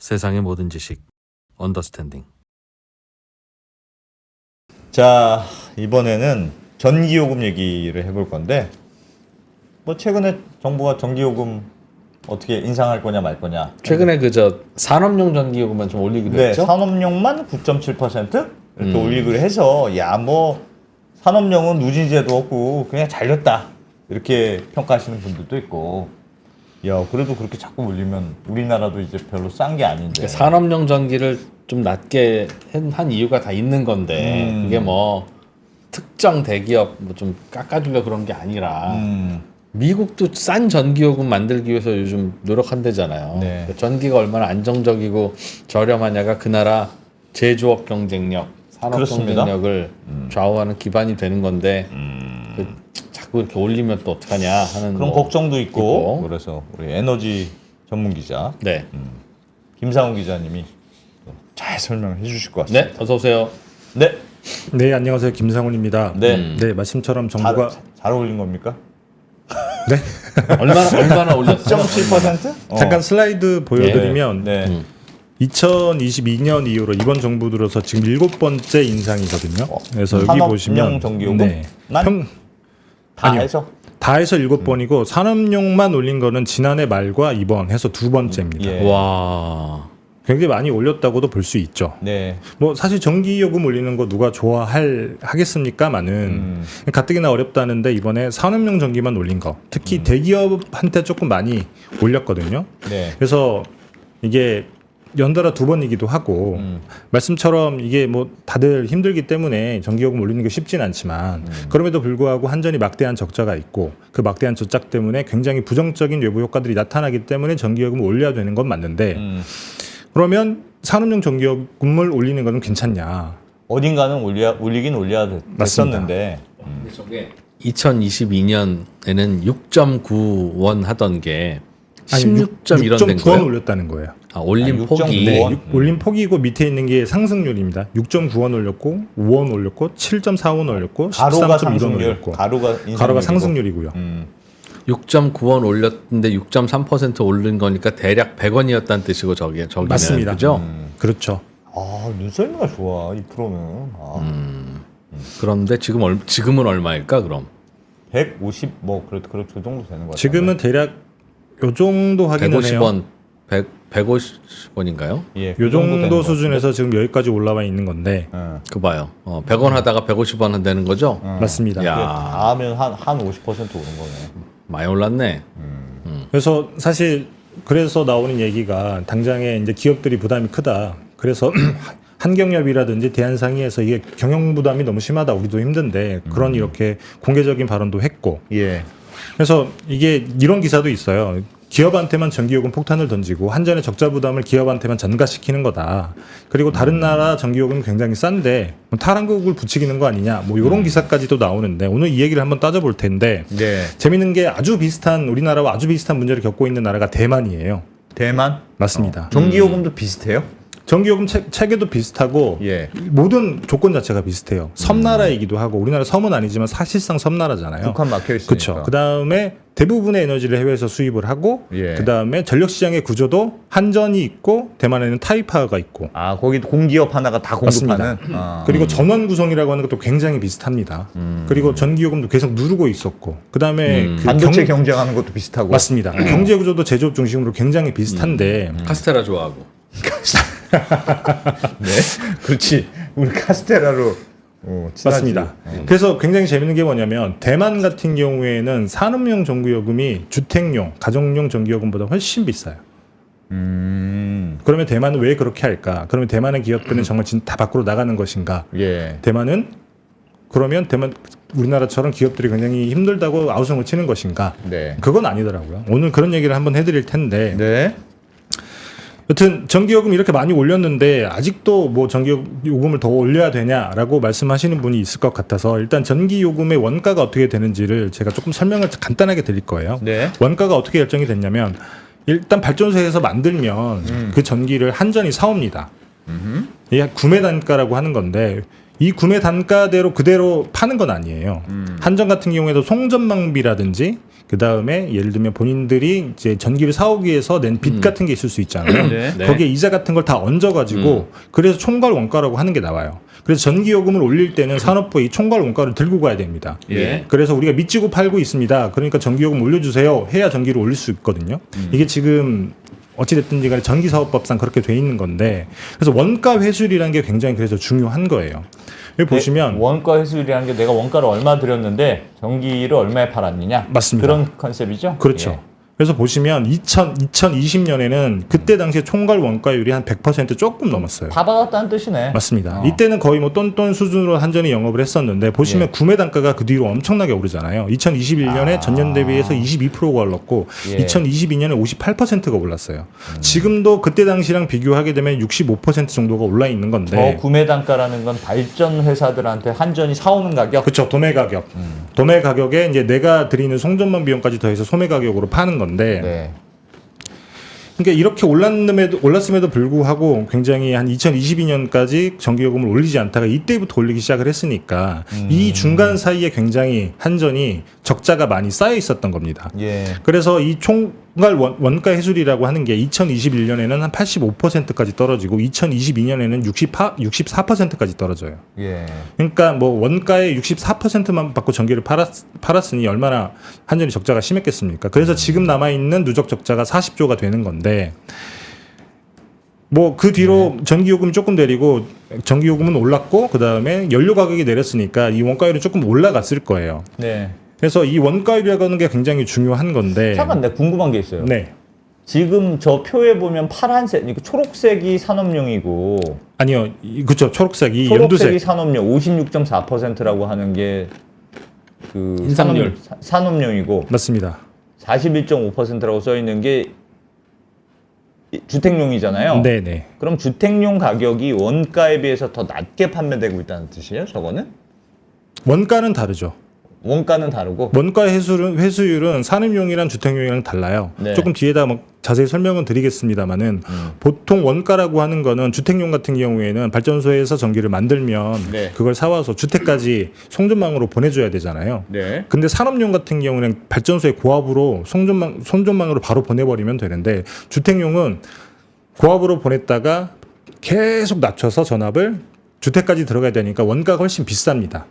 세상의 모든 지식 언더스탠딩. 자, 이번에는 전기요금 얘기를 해볼 건데, 뭐 최근에 정부가 전기요금 어떻게 인상할 거냐 말 거냐. 최근에 그저 산업용 전기요금만 좀 올리기로 네, 했죠. 산업용만 9.7% 이렇게 올리기로 해서, 야, 뭐 산업용은 누진제도 없고 그냥 잘렸다 이렇게 평가하시는 분들도 있고, 야, 그래도 그렇게 자꾸 올리면 우리나라도 이제 별로 싼 게 아닌데. 산업용 전기를 좀 낮게 한 이유가 다 있는 건데 그게 뭐 특정 대기업 뭐 좀 깎아주려 그런 게 아니라 미국도 싼 전기요금 만들기 위해서 요즘 노력한대잖아요. 네. 그러니까 전기가 얼마나 안정적이고 저렴하냐가 그 나라 제조업 경쟁력, 산업 그렇습니다. 경쟁력을 좌우하는 기반이 되는 건데 그 자꾸 이렇게 올리면 또 어떡하냐 하는 그런 뭐 걱정도 있고, 그래서 우리 에너지 전문 기자 네. 김상훈 기자님이 잘 설명을 해주실 것 같습니다. 네, 어서 오세요. 네, 네, 안녕하세요. 김상훈입니다. 네. 네, 말씀처럼 정부가 잘 어울린 겁니까? 네. 얼마나 올렸어요? 7%? 잠깐 슬라이드 보여드리면 네. 2022년 이후로 이번 정부 들어서 지금 7번째 인상이거든요. 그래서 여기 산업용 보시면 전기요금? 네. 만? 다 아니요. 해서? 다 해서 7번이고 산업용만 올린 거는 지난해 말과 이번 해서 2번째입니다. 예. 와. 굉장히 많이 올렸다고도 볼 수 있죠. 네. 뭐 사실 전기요금 올리는 거 누가 하겠습니까마는 가뜩이나 어렵다는데 이번에 산업용 전기만 올린 거, 특히 대기업한테 조금 많이 올렸거든요. 네. 그래서 이게 연달아 2번이기도 하고 말씀처럼 이게 뭐 다들 힘들기 때문에 전기요금 올리는 게 쉽진 않지만 그럼에도 불구하고 한전이 막대한 적자가 있고 그 막대한 적자 때문에 굉장히 부정적인 외부 효과들이 나타나기 때문에 전기요금을 올려야 되는 건 맞는데 그러면 산업용 전기요금을 올리는 건 괜찮냐? 어딘가는 올리긴 올려야 됐었는데. 저게 2022년에는 6.9원 하던 게 16.1원 된 6.9원 거예요. 올렸다는 거예요. 올린 아, 폭이 6.9원? 올린 폭이고 밑에 있는 게 상승률입니다. 6.9원 올렸고 5원 올렸고 7.4원 올렸고 가로가 13.1원 상승률, 올렸고 가로가 상승률이고요. 6.9원 올렸는데 6.3% 오른 거니까 대략 100원이었다는 뜻이고 저기는 맞습니다. 그죠? 그렇죠. 아, 눈썰미가 좋아, 이 프로는. 아. 그런데 지금은 얼마일까 그럼? 150, 뭐, 그래도 그 정도 되는 것 같아요. 지금은 대략 요 정도 하기는 해요. 150원, 150원인가요? 예, 요 그 정도 되는 정도 것 수준에서 지금 여기까지 올라와 있는 건데 같은데. 그 봐요. 100원 하다가 150원 되는 거죠? 맞습니다. 야. 다 하면 한 50% 오른 거네. 많이 올랐네. 그래서 사실 그래서 나오는 얘기가 당장에 이제 기업들이 부담이 크다. 그래서 한경협이라든지 대한상의에서 이게 경영 부담이 너무 심하다. 우리도 힘든데 그런 이렇게 공개적인 발언도 했고. 예. 그래서 이게 이런 기사도 있어요. 기업한테만 전기요금 폭탄을 던지고 한전의 적자 부담을 기업한테만 전가시키는 거다. 그리고 다른 나라 전기요금 굉장히 싼데 탈한국을 부추기는 거 아니냐. 뭐 이런 기사까지도 나오는데 오늘 이 얘기를 한번 따져볼 텐데 네. 재밌는 게 아주 비슷한 우리나라와 아주 비슷한 문제를 겪고 있는 나라가 대만이에요. 대만? 맞습니다. 전기요금도 비슷해요? 전기요금 체계도 비슷하고 예. 모든 조건 자체가 비슷해요. 섬나라이기도 하고 우리나라 섬은 아니지만 사실상 섬나라잖아요. 북한 막혀 있으니까. 그렇죠. 그 다음에 대부분의 에너지를 해외에서 수입을 하고 예. 그 다음에 전력 시장의 구조도 한전이 있고 대만에는 타이파가 있고 아, 거기도 공기업 하나가 다 공급하는. 맞습니다. 아. 그리고 전원 구성이라고 하는 것도 굉장히 비슷합니다. 그리고 전기요금도 계속 누르고 있었고 그 다음에 반도체 경쟁하는 것도 비슷하고. 맞습니다. 경제 구조도 제조업 중심으로 굉장히 비슷한데 카스테라 좋아하고. 네. 그렇지. 우리 카스테라로 친하지. 맞습니다. 그래서 굉장히 재밌는 게 뭐냐면 대만 같은 경우에는 산업용 전기요금이 주택용, 가정용 전기요금보다 훨씬 비싸요. 그러면 대만은 왜 그렇게 할까? 그러면 대만의 기업들은 정말 진짜 다 밖으로 나가는 것인가? 예. 대만은 그러면 우리나라처럼 기업들이 굉장히 힘들다고 아우성을 치는 것인가? 네. 그건 아니더라고요. 오늘 그런 얘기를 한번 해드릴 텐데 네. 여튼 전기요금 이렇게 많이 올렸는데 아직도 뭐 전기요금을 더 올려야 되냐라고 말씀하시는 분이 있을 것 같아서 일단 전기요금의 원가가 어떻게 되는지를 제가 조금 설명을 간단하게 드릴 거예요. 네. 원가가 어떻게 결정이 됐냐면 일단 발전소에서 만들면 그 전기를 한전이 사옵니다. 이게 구매 단가라고 하는 건데 이 구매 단가대로 그대로 파는 건 아니에요. 한전 같은 경우에도 송전망비라든지 그 다음에 예를 들면 본인들이 이제 전기를 사오기 위해서 낸 빚 같은 게 있을 수 있잖아요. 네. 거기에 이자 같은 걸 다 얹어가지고 그래서 총괄 원가라고 하는 게 나와요. 그래서 전기요금을 올릴 때는 산업부가 이 총괄 원가를 들고 가야 됩니다. 예. 그래서 우리가 미치고 팔고 있습니다. 그러니까 전기요금 올려주세요. 해야 전기를 올릴 수 있거든요. 이게 지금 어찌됐든지 간에 전기사업법상 그렇게 돼 있는 건데 그래서 원가 회수율이라는 게 굉장히 그래서 중요한 거예요. 여기 보시면 원가 회수율이라는 게 내가 원가를 얼마 들였는데 전기를 얼마에 팔았느냐. 맞습니다. 그런 컨셉이죠. 그렇죠. 예. 그래서 보시면 2020년에는 그때 당시에 총괄 원가율이 한 100% 조금 넘었어요. 다 받았다는 뜻이네. 맞습니다. 이때는 거의 뭐 똔똔 수준으로 한전이 영업을 했었는데 보시면 예. 구매 단가가 그 뒤로 엄청나게 오르잖아요. 2021년에 전년 대비해서 22%가 올랐고 예. 2022년에 58%가 올랐어요. 지금도 그때 당시랑 비교하게 되면 65% 정도가 올라 있는 건데 구매 단가라는 건 발전 회사들한테 한전이 사오는 가격. 그렇죠. 도매 가격. 도매 가격에 이제 내가 드리는 송전망 비용까지 더해서 소매 가격으로 파는 건데 네. 그러니까 이렇게 올랐음에도 불구하고 굉장히 한 2022년까지 전기요금을 올리지 않다가 이때부터 올리기 시작을 했으니까 이 중간 사이에 굉장히 한전이 적자가 많이 쌓여 있었던 겁니다. 예. 그래서 이 총괄 원가 해수리라고 하는 게 2021년에는 한 85%까지 떨어지고 2022년에는 64%까지 떨어져요. 예. 그러니까 뭐 원가의 64%만 받고 전기를 팔았으니 얼마나 한전이 적자가 심했겠습니까? 그래서 지금 남아 있는 누적 적자가 40조가 되는 건데 뭐 그 뒤로 전기요금이 조금 내리고 전기요금은 올랐고 그 다음에 연료 가격이 내렸으니까 이 원가율은 조금 올라갔을 거예요. 네. 그래서 이 원가율이라고 하는 게 굉장히 중요한 건데. 잠깐 내가 궁금한 게 있어요. 네. 지금 저 표에 보면 파란색, 초록색이 산업용이고 아니요, 그렇죠. 초록색이 초록색이 연두색. 산업용 56.4%라고 하는 게 그 인상률. 산업용이고 맞습니다. 41.5%라고 써 있는 게 주택용이잖아요. 네네. 그럼 주택용 가격이 원가에 비해서 더 낮게 판매되고 있다는 뜻이에요? 저거는? 원가는 다르죠. 원가는 다르고. 원가 회수율은 산업용이랑 주택용이랑 달라요. 네. 조금 뒤에다 뭐 자세히 설명은 드리겠습니다만은 보통 원가라고 하는 거는 주택용 같은 경우에는 발전소에서 전기를 만들면 네. 그걸 사와서 주택까지 송전망으로 보내줘야 되잖아요. 네. 근데 산업용 같은 경우는 발전소에 고압으로 송전망으로 바로 보내버리면 되는데 주택용은 고압으로 보냈다가 계속 낮춰서 전압을 주택까지 들어가야 되니까 원가가 훨씬 비쌉니다.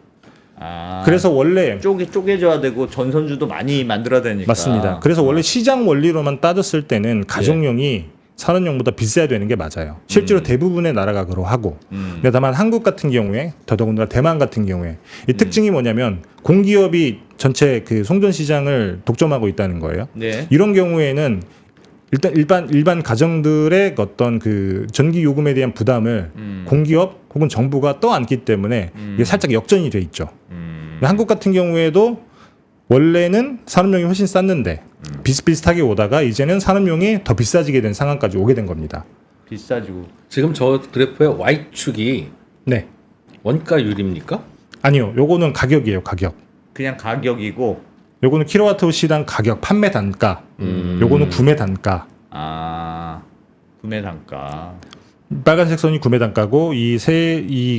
아, 그래서 원래 쪼개줘야 되고 전선주도 많이 만들어야 되니까. 맞습니다. 그래서 원래 시장 원리로만 따졌을 때는 가정용이 산업용보다 비싸야 되는 게 맞아요. 실제로 대부분의 나라가 그러하고. 근데 다만 한국 같은 경우에 더더군다나 대만 같은 경우에 이 특징이 뭐냐면 공기업이 전체 그 송전 시장을 독점하고 있다는 거예요. 네. 이런 경우에는 일단 일반 가정들의 어떤 그 전기 요금에 대한 부담을 공기업 혹은 정부가 떠안기 때문에 이게 살짝 역전이 돼 있죠. 한국 같은 경우에도 원래는 산업용이 훨씬 쌌는데 비슷비슷하게 오다가 이제는 산업용이 더 비싸지게 된 상황까지 오게 된 겁니다. 비싸지고. 지금 저 그래프의 Y축이 네. 원가율입니까? 아니요. 요거는 가격이에요. 가격. 그냥 가격이고. 요거는 킬로와트 시당 가격 판매 단가. 요거는 구매 단가. 아, 구매 단가. 빨간색 선이 구매 단가고 이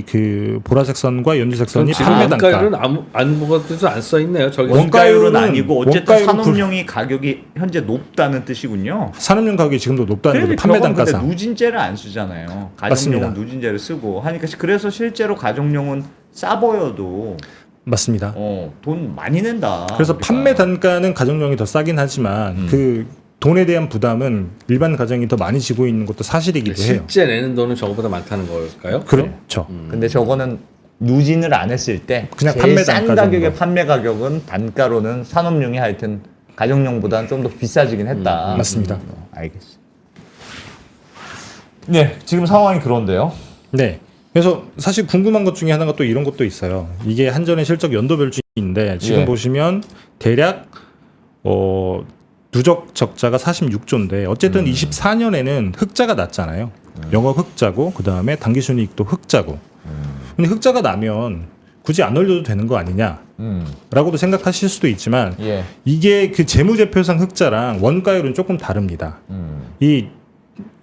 그 보라색 선과 연두색 선이 지금 판매 단가. 원가율은 아무것도 안 써 있네요. 저기 원가율은 아니고 어쨌든 원가율은 산업용이 가격이 현재 높다는 뜻이군요. 산업용 가격이 지금도 높다는 거죠. 그래도 판매 저건 근데 단가상. 누진제를 안 쓰잖아요. 가정용은 맞습니다. 누진제를 쓰고 하니까 그래서 실제로 가정용은 싸 보여도 맞습니다. 돈 많이 낸다. 그래서 우리가. 판매 단가는 가정용이 더 싸긴 하지만 그 돈에 대한 부담은 일반 가정이 더 많이 지고 있는 것도 사실이기도 해요. 실제 내는 돈은 저거보다 많다는 걸까요? 그렇죠. 근데 저거는 누진을 안 했을 때 그냥 제일 판매 싼 단가 가격의 정도. 판매 가격은 단가로는 산업용이 하여튼 가정용보다는 좀 더 비싸지긴 했다. 맞습니다. 알겠어. 네, 지금 상황이 그런데요. 네. 그래서 사실 궁금한 것 중에 하나가 또 이런 것도 있어요. 이게 한전의 실적 연도별주인데 지금 예. 보시면 대략 누적 적자가 46조인데 어쨌든 24년에는 흑자가 났잖아요. 영업 흑자고 그 다음에 당기순이익도 흑자고. 근데 흑자가 나면 굳이 안 올려도 되는 거 아니냐라고도 생각하실 수도 있지만 예. 이게 그 재무제표상 흑자랑 원가율은 조금 다릅니다. 이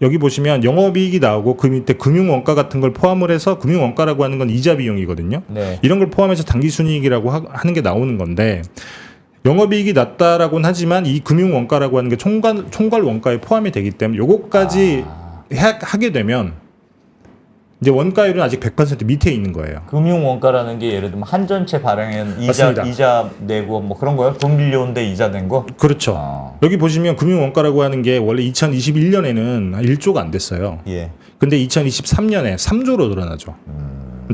여기 보시면 영업이익이 나오고 그 밑에 금융원가 같은 걸 포함을 해서 금융원가라고 하는 건 이자 비용이거든요. 네. 이런 걸 포함해서 당기순이익이라고 하는 게 나오는 건데 영업이익이 낮다라고는 하지만 이 금융원가라고 하는 게 총괄 원가에 포함이 되기 때문에 요것까지 하게 되면 이제 원가율은 아직 100% 밑에 있는 거예요. 금융 원가라는 게 예를 들면 한전채 발행한 맞습니다. 이자 내고 뭐 그런 거요? 돈 빌려온데 이자 낸 거? 그렇죠. 아. 여기 보시면 금융원가라고 하는 게 원래 2021년에는 1조가 안 됐어요. 예. 근데 2023년에 3조로 늘어나죠.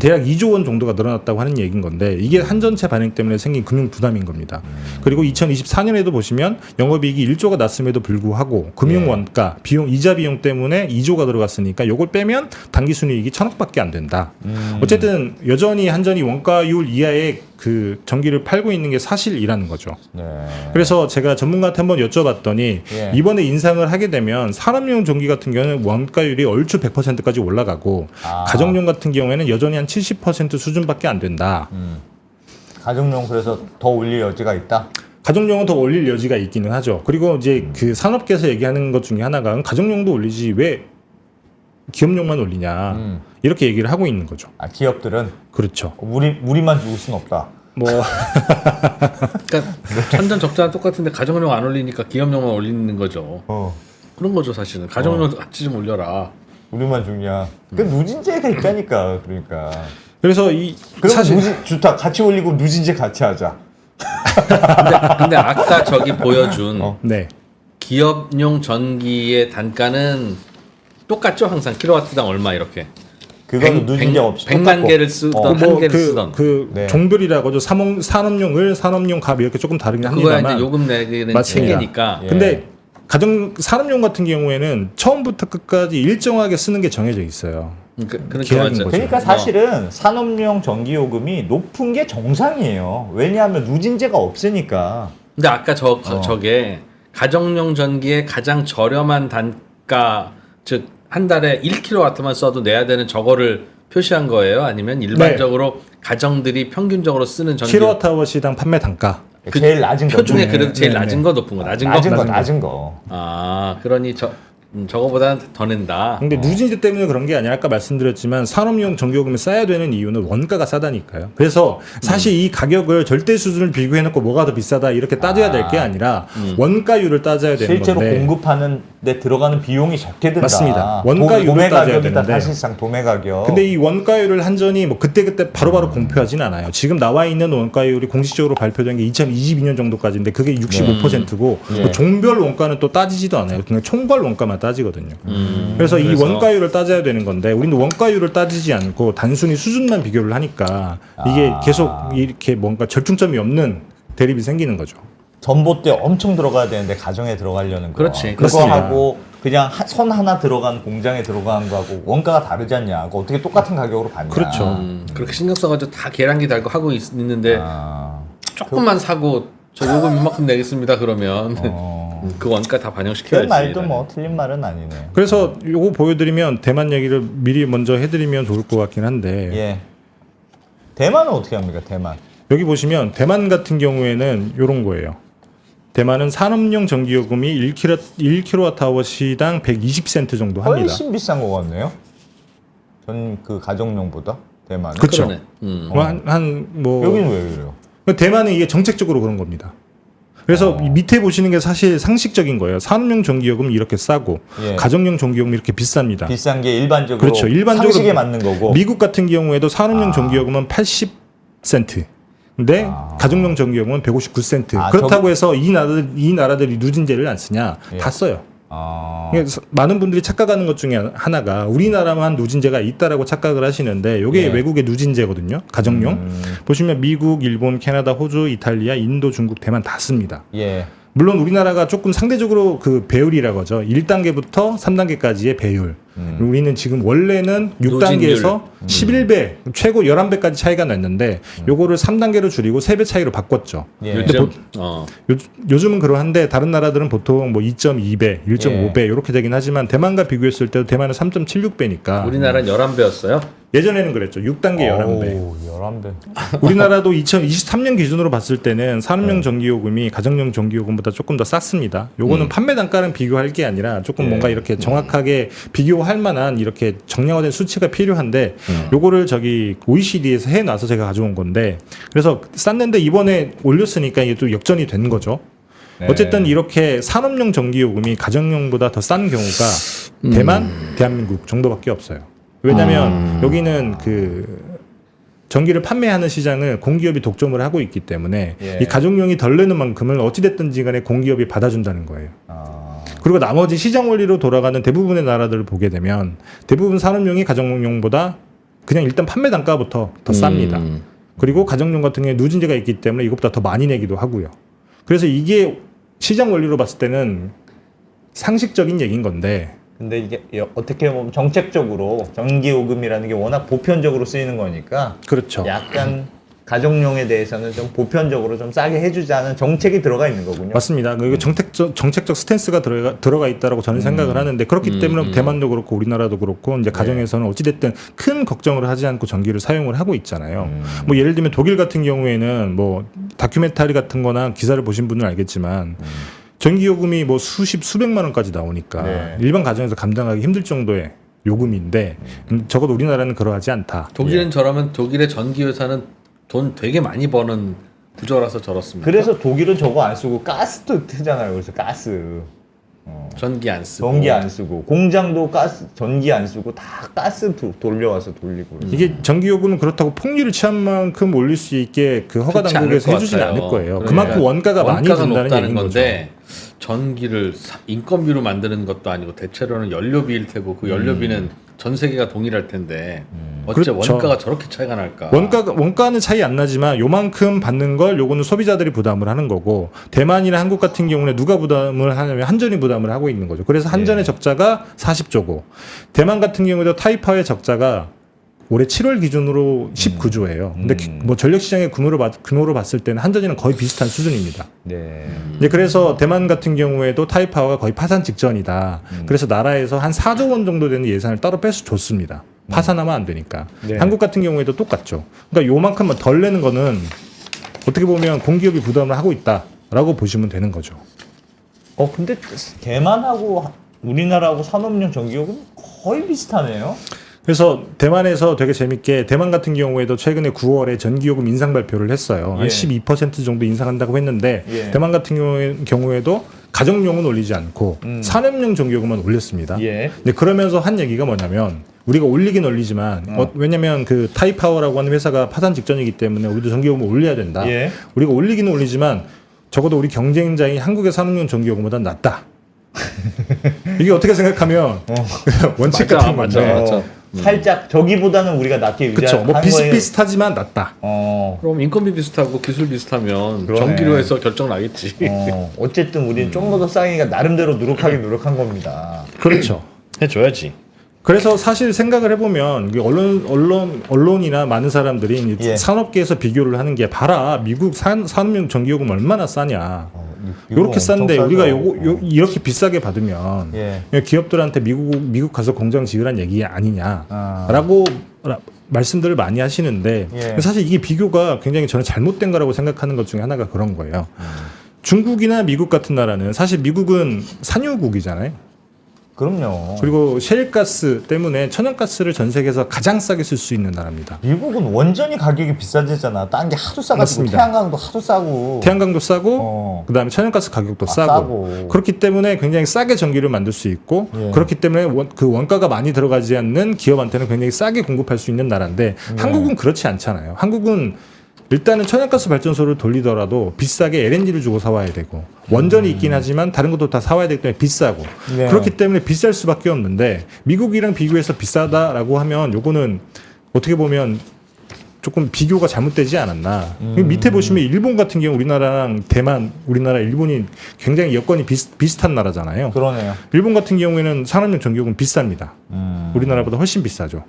대략 2조 원 정도가 늘어났다고 하는 얘기인 건데 이게 한전채 발행 때문에 생긴 금융 부담인 겁니다. 그리고 2024년에도 보시면 영업이익이 1조가 났음에도 불구하고 금융 원가, 비용, 이자 비용 때문에 2조가 들어갔으니까 이걸 빼면 당기순이익이 1,000억밖에 안 된다. 어쨌든 여전히 한전이 원가율 이하의 그 전기를 팔고 있는 게 사실이라는 거죠. 네. 그래서 제가 전문가한테 한번 여쭤봤더니 예. 이번에 인상을 하게 되면 산업용 전기 같은 경우는 원가율이 얼추 100%까지 올라가고 가정용 같은 경우에는 여전히 한 70% 수준밖에 안 된다. 가정용 그래서 더 올릴 여지가 있다? 가정용은 더 올릴 여지가 있기는 하죠. 그리고 이제 그 산업계에서 얘기하는 것 중에 하나가 가정용도 올리지 왜 기업용만 올리냐 이렇게 얘기를 하고 있는 거죠. 아, 기업들은 그렇죠. 우리만 죽을 순 없다. 뭐 그러니까 한전 적자랑 똑같은데 가정용 안 올리니까 기업용만 올리는 거죠. 그런 거죠 사실은. 가정용 같이 좀 올려라. 우리만 죽냐? 그 누진제가 있다니까. 그러니까. 그래서 이 그럼 사실 좋다. 같이 올리고 누진제 같이 하자. 근데 아까 저기 보여준 네. 기업용 전기의 단가는 똑같죠 항상 킬로와트당 얼마 이렇게. 그건 누진제 없이 100만 똑같고. 개를 쓰던 한 개를 쓰던. 그 네. 종별이라고 하죠. 산업용 을, 산업용 갑 이렇게 조금 다르긴 그거야 합니다만. 이제 요금 내기는 맞습니다. 체계니까. 예. 근데 산업용 같은 경우에는 처음부터 끝까지 일정하게 쓰는 게 정해져 있어요. 그러니까 계약인 맞죠. 거죠. 그러니까 사실은 산업용 전기요금이 높은 게 정상이에요. 왜냐하면 누진제가 없으니까. 근데 아까 저게 가정용 전기의 가장 저렴한 단가 즉 한 달에 1kW만 써도 내야 되는 저거를 표시한 거예요? 아니면 일반적으로 가정들이 평균적으로 쓰는 전기 킬로와트아워 시당 판매 단가. 제일 낮은 거. 표 중에 그래도 제일 네, 낮은 거 높은 거 낮은 거. 낮은 거. 아 그러니 저거보다는 더 낸다. 근데 누진제 때문에 그런 게 아니라 아까 말씀드렸지만 산업용 전기요금이 싸야 되는 이유는 원가가 싸다니까요. 그래서 사실 이 가격을 절대 수준을 비교해놓고 뭐가 더 비싸다 이렇게 따져야 될 게 아니라 원가율을 따져야 되는 실제로 건데. 공급하는 데 들어가는 비용이 적게 든다. 맞습니다. 원가율을 도매 따져야 가격이다. 되는데. 사실상 도매 가격. 근데 이 원가율을 한전이 뭐 그때그때 바로바로 공표하진 않아요. 지금 나와 있는 원가율이 공식적으로 발표된 게 2022년 정도까지인데 그게 65%고 예. 종별 원가는 또 따지지도 않아요. 그냥 총괄 원가만 따지거든요. 그래서 이 원가율을 따져야 되는 건데 우리는 원가율을 따지지 않고 단순히 수준만 비교를 하니까 이게 계속 이렇게 뭔가 절충점이 없는 대립이 생기는 거죠. 전봇대 엄청 들어가야 되는데 가정에 들어가려는 거. 그렇지. 그거 그렇습니다. 하고 그냥 선 하나 들어간 공장에 들어간 거하고 원가가 다르지 않냐. 그거 어떻게 똑같은 가격으로 받냐. 그렇죠. 그렇게 신경 써가지고 다 계량기 달고 하고 있는데 아, 조금만 사고 저 요금 이만큼 내겠습니다 그러면 그 원가 다 그 반영시켜야지. 말도 뭐 틀린 말은 아니네. 그래서 요거 보여드리면 대만 얘기를 미리 먼저 해드리면 좋을 것 같긴 한데 예. 대만은 어떻게 합니까? 대만. 여기 보시면 대만 같은 경우에는 이런 거예요. 대만은 산업용 전기요금이 1kWh 시당 120센트 정도 합니다. 훨씬 비싼 거 같네요. 전 그 가정용보다 대만은. 그쵸. 그러네. 한뭐 여기는 왜 그래요? 대만은 이게 정책적으로 그런 겁니다. 그래서 이 밑에 보시는 게 사실 상식적인 거예요. 산업용 전기요금이 이렇게 싸고 예. 가정용 전기요금이 이렇게 비쌉니다. 비싼 게 일반적으로 그렇죠. 일반적으로 상식에 맞는 거고. 미국 같은 경우에도 산업용 전기요금은 80센트. 근데 가정용 전기요금은 159센트. 아, 그렇다고 해서 이 나라들이 누진제를 안 쓰냐? 예. 다 써요. 아. 그러니까 많은 분들이 착각하는 것 중에 하나가 우리나라만 누진제가 있다라고 착각을 하시는데 이게 예. 외국의 누진제거든요. 가정용. 보시면 미국, 일본, 캐나다, 호주, 이탈리아, 인도, 중국, 대만 다 씁니다. 예. 물론 우리나라가 조금 상대적으로 그 배율이라고 하죠. 1단계부터 3단계까지의 배율. 우리는 지금 원래는 6단계에서 11배, 최고 11배까지 차이가 났는데 요거를 3단계로 줄이고 3배 차이로 바꿨죠. 예. 요즘 요즘은 그러한데 다른 나라들은 보통 뭐 2.2배, 1.5배 이렇게 되긴 하지만 대만과 비교했을 때도 대만은 3.76배니까 우리나라는 11배였어요. 예전에는 그랬죠. 6단계 11배. 오, 11배. 우리나라도 2023년 기준으로 봤을 때는 산업용 전기요금이 가정용 전기요금보다 조금 더 쌌습니다. 요거는 판매 단가랑 비교할 게 아니라 조금 뭔가 이렇게 정확하게 비교할 만한 이렇게 정량화된 수치가 필요한데 요거를 저기 OECD에서 해놔서 제가 가져온 건데 그래서 쌌는데 이번에 올렸으니까 이게 또 역전이 된 거죠. 네. 어쨌든 이렇게 산업용 전기요금이 가정용보다 더 싼 경우가 대만, 대한민국 정도밖에 없어요. 왜냐하면 여기는 그 전기를 판매하는 시장을 공기업이 독점을 하고 있기 때문에 예. 이 가정용이 덜 내는 만큼을 어찌됐든지 간에 공기업이 받아준다는 거예요. 그리고 나머지 시장 원리로 돌아가는 대부분의 나라들을 보게 되면 대부분 산업용이 가정용보다 그냥 일단 판매 단가부터 더 쌉니다. 그리고 가정용 같은 경우에 누진제가 있기 때문에 이것보다 더 많이 내기도 하고요. 그래서 이게 시장 원리로 봤을 때는 상식적인 얘기인 건데 근데 이게 어떻게 보면 정책적으로 전기요금이라는 게 워낙 보편적으로 쓰이는 거니까 그렇죠. 약간 가정용에 대해서는 좀 보편적으로 좀 싸게 해주자는 정책이 들어가 있는 거군요. 맞습니다. 이거 정책적 스탠스가 들어가 있다라고 저는 생각을 하는데 그렇기 때문에 대만도 그렇고 우리나라도 그렇고 이제 가정에서는 어찌됐든 큰 걱정을 하지 않고 전기를 사용을 하고 있잖아요. 뭐 예를 들면 독일 같은 경우에는 뭐 다큐멘터리 같은 거나 기사를 보신 분은 알겠지만 전기요금이 뭐 수백만 원까지 나오니까 네. 일반 가정에서 감당하기 힘들 정도의 요금인데 적어도 우리나라는 그러하지 않다. 독일은 저라면 독일의 전기회사는 돈 되게 많이 버는 구조라서 저렇습니다. 그래서 독일은 저거 안 쓰고 가스도 트잖아요. 그래서 가스. 전기 안 쓰고. 전기 안 쓰고 공장도 전기 안 쓰고 다 가스 돌려와서 돌리고. 이게 전기요금은 그렇다고 폭리를 취한 만큼 올릴 수 있게 그 허가 그렇지 당국에서 않을 것 해주진 같아요. 않을 거예요. 그러니까 그만큼 원가가 많이 든다는 높다는 얘기인 건데 전기를 인건비로 만드는 것도 아니고 대체로는 연료비일 테고 그 연료비는 전 세계가 동일할 텐데 어째 그렇죠. 원가가 저렇게 차이가 날까? 원가는 차이 안 나지만 요만큼 받는 걸 요거는 소비자들이 부담을 하는 거고 대만이나 한국 같은 경우는 누가 부담을 하냐면 한전이 부담을 하고 있는 거죠. 그래서 한전의 적자가 40조고 대만 같은 경우도 타이파의 적자가 올해 7월 기준으로 19조예요. 근데 뭐 전력 시장의 규모로 봤을 때는 한전이랑 거의 비슷한 수준입니다. 네. 네, 그래서 대만 같은 경우에도 타이파워가 거의 파산 직전이다. 그래서 나라에서 한 4조 원 정도 되는 예산을 따로 빼서 줬습니다. 파산하면 안 되니까. 네. 한국 같은 경우에도 똑같죠. 그러니까 요만큼만 덜 내는 거는 어떻게 보면 공기업이 부담을 하고 있다라고 보시면 되는 거죠. 근데 대만하고 우리나라하고 산업용 전기요금 거의 비슷하네요. 그래서 대만에서 되게 재밌게 대만 같은 경우에도 최근에 9월에 전기요금 인상 발표를 했어요. 한 예. 12% 정도 인상한다고 했는데 예. 대만 같은 경우에도 가정용은 올리지 않고 산업용 전기요금만 올렸습니다. 예. 근데 그러면서 한 얘기가 뭐냐면 우리가 올리긴 올리지만 왜냐면 그 타이파워라고 하는 회사가 파산 직전이기 때문에 우리도 전기요금을 올려야 된다. 예. 우리가 올리기는 올리지만 적어도 우리 경쟁자인 한국의 산업용 전기요금보다 낫다. 이게 어떻게 생각하면 원칙 같은 건데 맞아. 살짝 저기보다는 우리가 낫게 그렇죠. 유지한 뭐 거에 비슷비슷하지만 낫다. 그럼 인건비 비슷하고 기술 비슷하면 그러네. 전기로 해서 결정 나겠지. 어쨌든 우리는 좀 더 싸기가 나름대로 노력한 겁니다. 그렇죠. 해줘야지. 그래서 사실 생각을 해보면 이게 언론이나 많은 사람들이 예. 산업계에서 비교를 하는 게 봐라 미국 산업용 전기요금 얼마나 싸냐. 이렇게 싼데 우리가 이렇게 비싸게 받으면 예. 기업들한테 미국 가서 공장 지으란 얘기 아니냐라고 말씀들을 많이 하시는데 예. 사실 이게 비교가 굉장히 저는 잘못된 거라고 생각하는 것 중에 하나가 그런 거예요. 중국이나 미국 같은 나라는 사실 미국은 산유국이잖아요. 그럼요. 그리고 셰일가스 때문에 천연가스를 전 세계에서 가장 싸게 쓸 수 있는 나라입니다. 미국은 원전이 가격이 비싸지잖아. 딴 게 하도 싸가지고 맞습니다. 태양광도 하도 싸고. 태양광도 싸고 그다음에 천연가스 가격도 싸고. 그렇기 때문에 굉장히 싸게 전기를 만들 수 있고 예. 그렇기 때문에 그 원가가 많이 들어가지 않는 기업한테는 굉장히 싸게 공급할 수 있는 나라인데 한국은 그렇지 않잖아요. 한국은 일단은 천연가스 발전소를 돌리더라도 비싸게 LNG를 주고 사와야 되고 원전이 있긴 하지만 다른 것도 다 사와야 되기 때문에 비싸고 네. 그렇기 때문에 비쌀 수밖에 없는데 미국이랑 비교해서 비싸다라고 하면 요거는 어떻게 보면 조금 비교가 잘못되지 않았나. 밑에 보시면 일본 같은 경우 우리나라랑 대만, 우리나라, 일본이 굉장히 여건이 비슷한 나라잖아요. 그러네요. 일본 같은 경우에는 산업용 전기요금 비쌉니다. 우리나라보다 훨씬 비싸죠.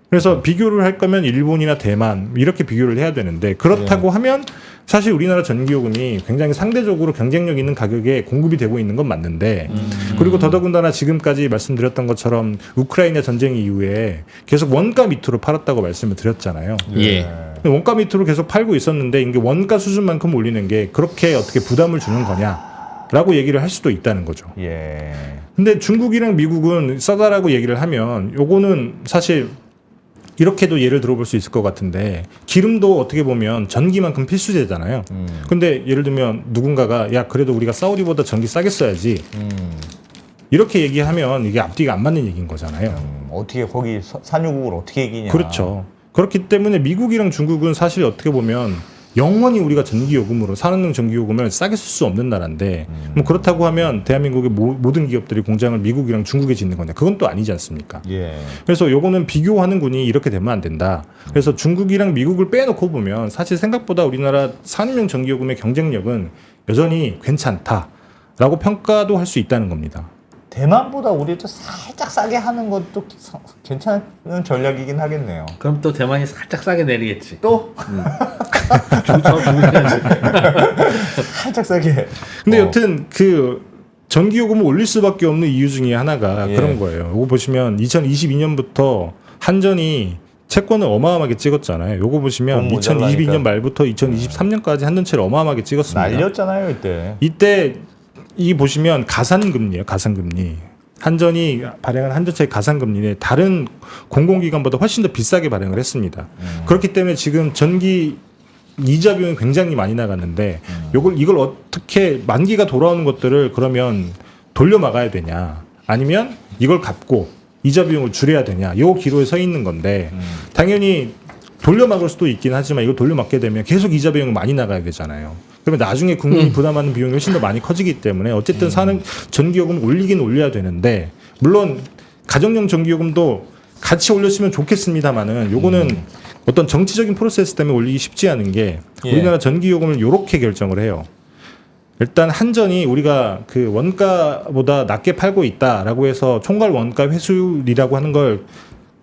그래서 비교를 할 거면 일본이나 대만 이렇게 비교를 해야 되는데 그렇다고 하면 사실 우리나라 전기요금이 굉장히 상대적으로 경쟁력 있는 가격에 공급이 되고 있는 건 맞는데 그리고 더더군다나 지금까지 말씀드렸던 것처럼 우크라이나 전쟁 이후에 계속 원가 밑으로 팔았다고 말씀을 드렸잖아요. 예. 원가 밑으로 계속 팔고 있었는데 이게 원가 수준만큼 올리는 게 그렇게 어떻게 부담을 주는 거냐라고 얘기를 할 수도 있다는 거죠. 예. 근데 중국이랑 미국은 싸다라고 얘기를 하면 요거는 사실 이렇게도 예를 들어볼 수 있을 것 같은데 기름도 어떻게 보면 전기만큼 필수제잖아요. 근데 예를 들면 누군가가 야 그래도 우리가 사우디보다 전기 싸게 써야지 이렇게 얘기하면 이게 앞뒤가 안 맞는 얘기인 거잖아요. 어떻게 거기 산유국을 어떻게 이기냐. 그렇죠. 그렇기 때문에 미국이랑 중국은 사실 어떻게 보면 영원히 우리가 전기요금으로 산업용 전기요금을 싸게 쓸 수 없는 나라인데 뭐 그렇다고 하면 대한민국의 모든 기업들이 공장을 미국이랑 중국에 짓는 건데 그건 또 아니지 않습니까? 예. 그래서 요거는 비교하는군이 이렇게 되면 안 된다. 그래서 중국이랑 미국을 빼놓고 보면 사실 생각보다 우리나라 산업용 전기요금의 경쟁력은 여전히 괜찮다라고 평가도 할 수 있다는 겁니다. 대만보다 우리도 살짝 싸게 하는 것도 괜찮은 전략이긴 하겠네요. 그럼 또 대만이 살짝 싸게 내리겠지. 또 주저주저야지. 살짝 싸게. 근데 여튼 그 전기요금을 올릴 수밖에 없는 이유 중에 하나가 예. 그런 거예요. 이거 보시면 2022년부터 한전이 채권을 어마어마하게 찍었잖아요. 요거 보시면 너무 2022년 모자라니까. 말부터 2023년까지 한전채를 어마어마하게 찍었습니다. 날렸잖아요 이때. 이때 이 보시면 가산금리예요. 가산금리. 한전이 발행한 한전채의 가산금리는 다른 공공기관보다 훨씬 더 비싸게 발행을 했습니다. 그렇기 때문에 지금 전기 이자 비용이 굉장히 많이 나갔는데 이걸 어떻게 만기가 돌아오는 것들을 그러면 돌려 막아야 되냐 아니면 이걸 갚고 이자 비용을 줄여야 되냐 요 기로에 서 있는 건데 당연히 돌려 막을 수도 있긴 하지만 이걸 돌려 막게 되면 계속 이자 비용이 많이 나가야 되잖아요. 그러면 나중에 국민이 부담하는 비용이 훨씬 더 많이 커지기 때문에 어쨌든 사는 전기요금 올리긴 올려야 되는데 물론 가정용 전기요금도 같이 올렸으면 좋겠습니다만은 요거는 어떤 정치적인 프로세스 때문에 올리기 쉽지 않은 게 예. 우리나라 전기요금을 요렇게 결정을 해요. 일단 한전이 우리가 그 원가보다 낮게 팔고 있다라고 해서 총괄 원가 회수율이라고 하는 걸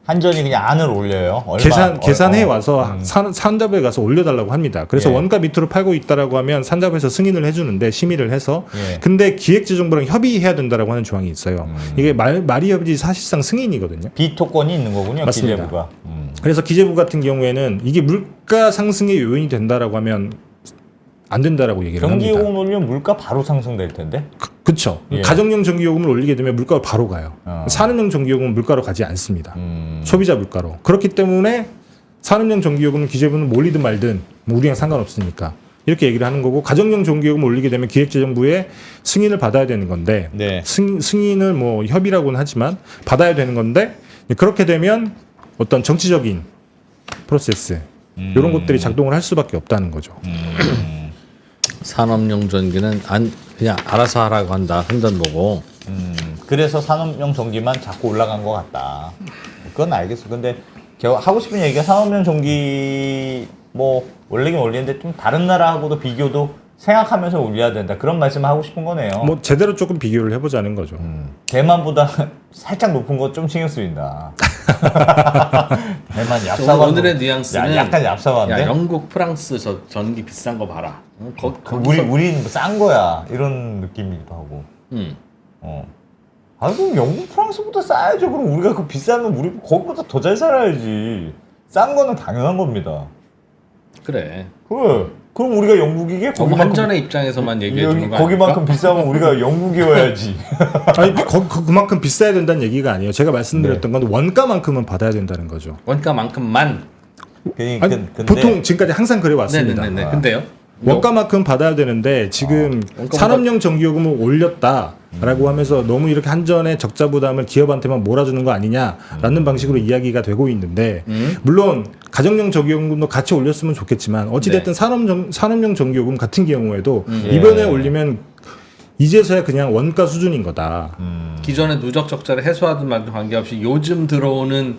한전이 그냥 안을 올려요. 얼마, 계산해 와서 산자부에 가서 올려달라고 합니다. 그래서 예. 원가 밑으로 팔고 있다라고 하면 산자부에서 승인을 해주는데 심의를 해서 예. 근데 기획재정부랑 협의해야 된다라고 하는 조항이 있어요. 이게 말이 협의 사실상 승인이거든요. 비토권이 있는 거군요. 맞습니다. 기재부가. 그래서 기재부 같은 경우에는 이게 물가 상승의 요인이 된다라고 하면 안 된다라고 얘기를 합니다. 전기요금 올리면 물가 바로 상승될 텐데. 그렇죠. 예. 가정용 전기요금을 올리게 되면 물가로 바로 가요. 어. 산업용 전기요금은 물가로 가지 않습니다. 소비자 물가로. 그렇기 때문에 산업용 전기요금은 기재부는 뭐 올리든 말든 뭐 우리랑 상관없으니까 이렇게 얘기를 하는 거고 가정용 전기요금을 올리게 되면 기획재정부의 승인을 받아야 되는 건데 네. 승인을 뭐 협의라고는 하지만 받아야 되는 건데 그렇게 되면 어떤 정치적인 프로세스 이런 것들이 작동을 할 수밖에 없다는 거죠. 산업용 전기는 그냥 알아서 하라고 한다. 한전 보고. 그래서 산업용 전기만 자꾸 올라간 것 같다. 그건 알겠어. 근데 하고 싶은 얘기가 산업용 전기 뭐 올리긴 올리는데 좀 다른 나라하고도 비교도 생각하면서 올려야 된다. 그런 말씀을 하고 싶은 거네요. 뭐 제대로 조금 비교를 해보자는 거죠. 대만보다 살짝 높은 거 좀 신경 쓰인다. 대만 얍삽한 오늘의 거. 뉘앙스는 약간 얍삽한데. 야, 영국, 프랑스 저 전기 비싼 거 봐라. 우린 싼 거야. 이런 느낌이기도 하고. 아, 그럼 영국, 프랑스보다 싸야죠. 그럼 우리가 그 비싸면 우리 거기보다 더 잘 살아야지. 싼 거는 당연한 겁니다. 그래. 그래. 그럼 우리가 영국이게? 너무 한전의 입장에서만 얘기해 주는 거 아닐까? 거기만큼 비싸면 우리가 영국이어야지. 아니 그만큼 비싸야 된다는 얘기가 아니에요. 제가 말씀드렸던 건 원가만큼은 받아야 된다는 거죠. 원가만큼만. 아니, 근데 보통 지금까지 항상 그래 왔습니다. 네네네. 근데요? 원가만큼 받아야 되는데 지금 산업용 전기요금을 올렸다라고 하면서 너무 이렇게 한전의 적자 부담을 기업한테만 몰아주는 거 아니냐라는 방식으로 이야기가 되고 있는데 물론 가정용 전기요금도 같이 올렸으면 좋겠지만 어찌됐든 산업용 전기요금 같은 경우에도 이번에 올리면 이제서야 그냥 원가 수준인 거다. 기존의 누적 적자를 해소하든 말든 관계없이 요즘 들어오는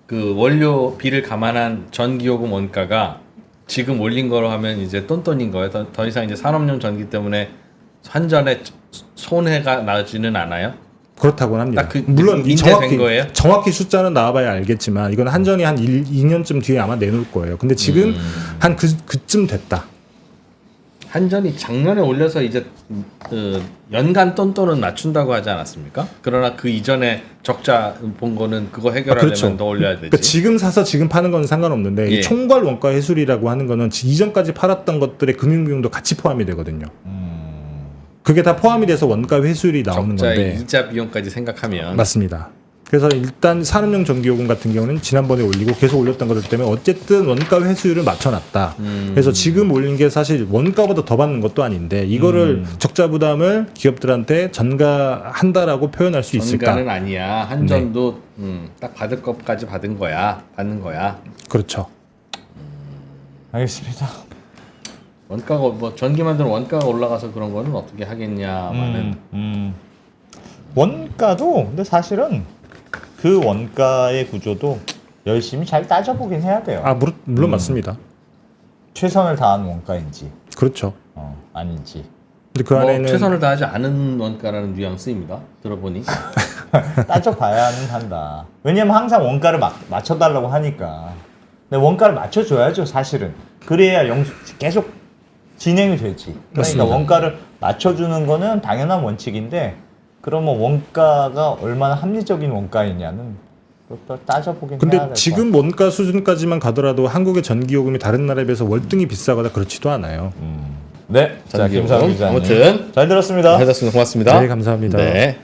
그 원료비를 감안한 전기요금 원가가 지금 올린 거로 하면 이제 똔똔인 거예요. 더 이상 이제 산업용 전기 때문에 한전에 손해가 나지는 않아요. 그렇다고 합니다. 딱 그 물론 인제된 거예요? 정확히 숫자는 나와봐야 알겠지만 이건 한전이 한 2년쯤 뒤에 아마 내놓을 거예요. 근데 지금 한 그쯤 됐다. 한전이 작년에 올려서 이제 연간 똔똔은 낮춘다고 하지 않았습니까? 그러나 그 이전에 적자 본 거는 그거 해결하려면 더 올려야 되지. 그러니까 지금 사서 지금 파는 건 상관없는데 예. 이 총괄 원가 회수리라고 하는 거는 이전까지 팔았던 것들의 금융비용도 같이 포함이 되거든요. 그게 다 포함이 돼서 원가 회수율이 나오는 적자의 건데 이자 비용까지 생각하면 맞습니다. 그래서 일단 산업용 전기요금 같은 경우는 지난번에 올리고 계속 올렸던 것들 때문에 어쨌든 원가 회수율을 맞춰놨다. 그래서 지금 올린 게 사실 원가보다 더 받는 것도 아닌데 이거를 적자 부담을 기업들한테 전가한다라고 표현할 수 있을까? 전가는 아니야. 한전도 딱 받을 것까지 받는 거야. 그렇죠. 알겠습니다. 원가가 뭐 전기 만드는 원가가 올라가서 그런 거는 어떻게 하겠냐마는 원가도 근데 사실은 그 원가의 구조도 열심히 잘 따져보긴 해야 돼요. 아 물론 맞습니다. 최선을 다한 원가인지 그렇죠. 아닌지. 근데 그 뭐 안에는 최선을 다하지 않은 원가라는 뉘앙스입니다. 들어보니 따져봐야는 한다. 왜냐면 항상 원가를 맞춰달라고 하니까. 근데 원가를 맞춰줘야죠, 사실은. 그래야 계속 진행이 되지. 그러니까 맞습니다. 원가를 맞춰주는 거는 당연한 원칙인데, 그러면 원가가 얼마나 합리적인 원가이냐는 또 따져보긴 해야 근데 될 것 지금 원가 수준까지만 가더라도 한국의 전기요금이 다른 나라에 비해서 월등히 비싸거나 그렇지도 않아요. 네, 자, 전기요금. 김상훈 기자님. 아무튼 잘 들었습니다. 해줬습니다. 고맙습니다. 네, 감사합니다. 네.